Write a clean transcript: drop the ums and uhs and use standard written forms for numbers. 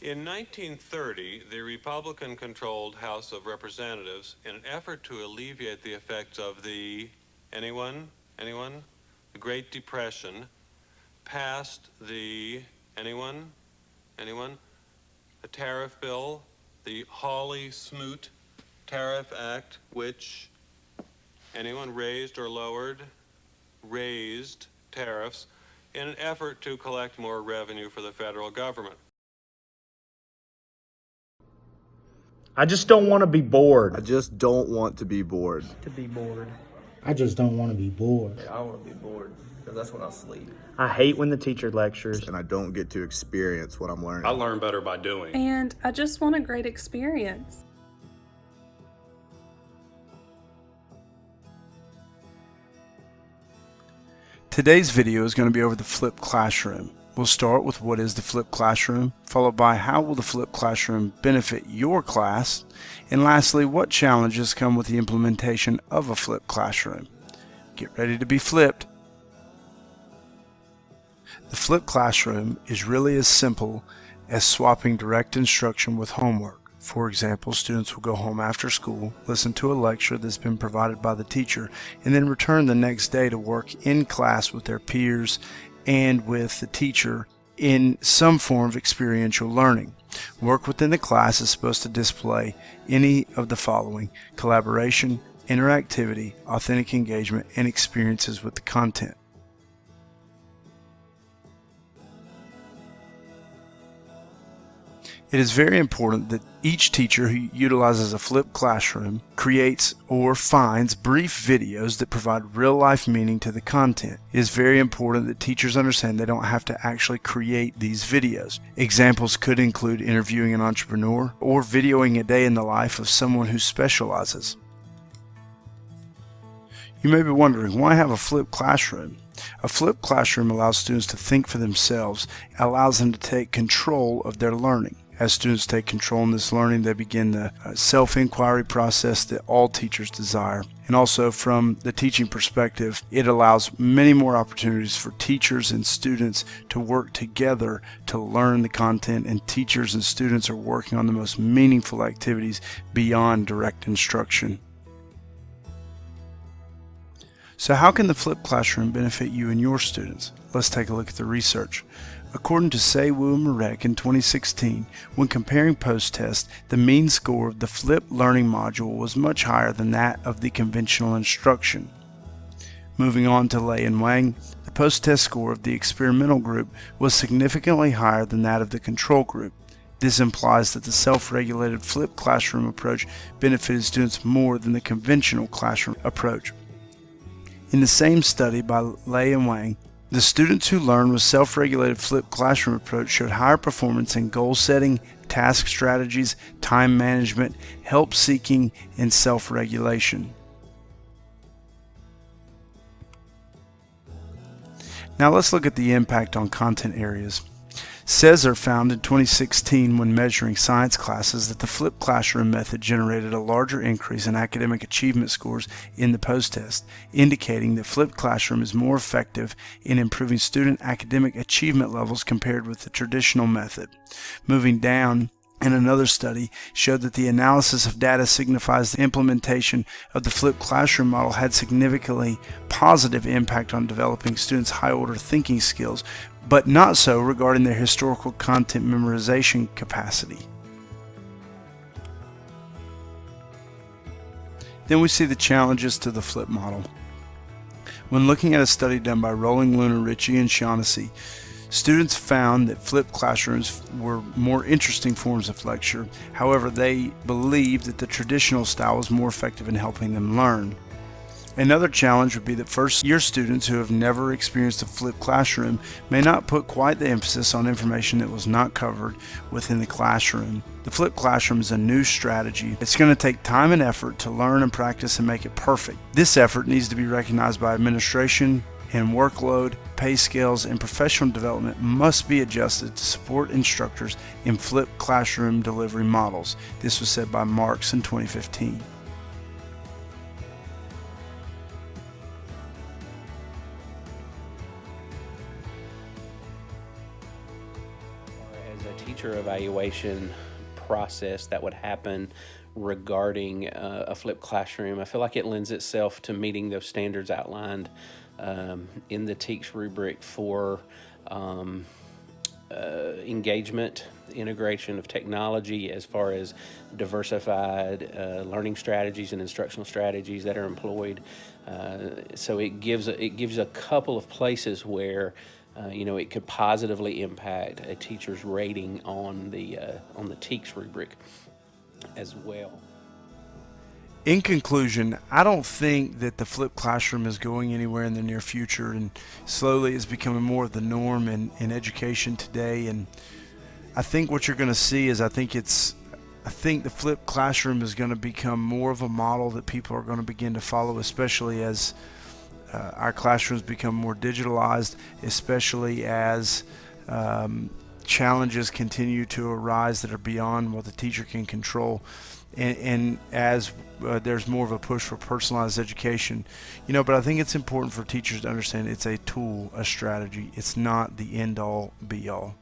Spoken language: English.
In 1930, the Republican-controlled House of Representatives, in an effort to alleviate the effects of the, anyone? The Great Depression, passed the, anyone? The tariff bill, the Hawley-Smoot Tariff Act, which, anyone, raised or lowered? Raised tariffs in an effort to collect more revenue for the federal government. I just don't want to be bored. I just don't want to be bored. To be bored. I just don't want to be bored. I don't want to be bored because that's when I sleep. I hate when the teacher lectures. And I don't get to experience what I'm learning. I learn better by doing. And I just want a great experience. Today's video is going to be over the flipped classroom. We'll start with what is the flipped classroom, followed by how will the flipped classroom benefit your class, and lastly, what challenges come with the implementation of a flipped classroom. Get ready to be flipped. The flipped classroom is really as simple as swapping direct instruction with homework. For example, students will go home after school, listen to a lecture that's been provided by the teacher, and then return the next day to work in class with their peers and with the teacher in some form of experiential learning. Work within the class is supposed to display any of the following: collaboration, interactivity, authentic engagement, and experiences with the content. It is very important that each teacher who utilizes a flipped classroom creates or finds brief videos that provide real-life meaning to the content. It is very important that teachers understand they don't have to actually create these videos. Examples could include interviewing an entrepreneur or videoing a day in the life of someone who specializes. You may be wondering, why have a flipped classroom? A flipped classroom allows students to think for themselves, and allows them to take control of their learning. As students take control in this learning, they begin the self-inquiry process that all teachers desire. And also from the teaching perspective, it allows many more opportunities for teachers and students to work together to learn the content, and teachers and students are working on the most meaningful activities beyond direct instruction. So how can the flipped classroom benefit you and your students? Let's take a look at the research. According to Say, Wu, and Marek in 2016, when comparing post-tests, the mean score of the flipped learning module was much higher than that of the conventional instruction. Moving on to Lei and Wang, the post-test score of the experimental group was significantly higher than that of the control group. This implies that the self-regulated flipped classroom approach benefited students more than the conventional classroom approach. In the same study by Lei and Wang, the students who learned with self-regulated flipped classroom approach showed higher performance in goal setting, task strategies, time management, help seeking, and self-regulation. Now let's look at the impact on content areas. Cesar found in 2016, when measuring science classes, that the flipped classroom method generated a larger increase in academic achievement scores in the post-test, indicating that flipped classroom is more effective in improving student academic achievement levels compared with the traditional method. Moving down, and another study showed that the analysis of data signifies the implementation of the flipped classroom model had significantly positive impact on developing students' high-order thinking skills, but not so regarding their historical content memorization capacity. Then we see the challenges to the flip model. When looking at a study done by Rolling, Luna, Ritchie, and Shaughnessy, students found that flipped classrooms were more interesting forms of lecture. However, they believed that the traditional style was more effective in helping them learn. Another challenge would be that first-year students who have never experienced a flipped classroom may not put quite the emphasis on information that was not covered within the classroom. The flipped classroom is a new strategy. It's going to take time and effort to learn and practice and make it perfect. This effort needs to be recognized by administration, and workload, pay scales, and professional development must be adjusted to support instructors in flipped classroom delivery models. This was said by Marks in 2015. As a teacher evaluation process that would happen regarding a flipped classroom. I feel like it lends itself to meeting those standards outlined in the TEACS rubric for engagement, integration of technology, as far as diversified learning strategies and instructional strategies that are employed. So it gives a couple of places where it could positively impact a teacher's rating on the TEACS rubric as well. In conclusion, I don't think that the flipped classroom is going anywhere in the near future, and slowly it's becoming more of the norm in education today. And I think what you're going to see is I think the flipped classroom is going to become more of a model that people are going to begin to follow, especially as our classrooms become more digitalized, especially as challenges continue to arise that are beyond what the teacher can control. And as there's more of a push for personalized education, but I think it's important for teachers to understand it's a tool, a strategy. It's not the end all be all.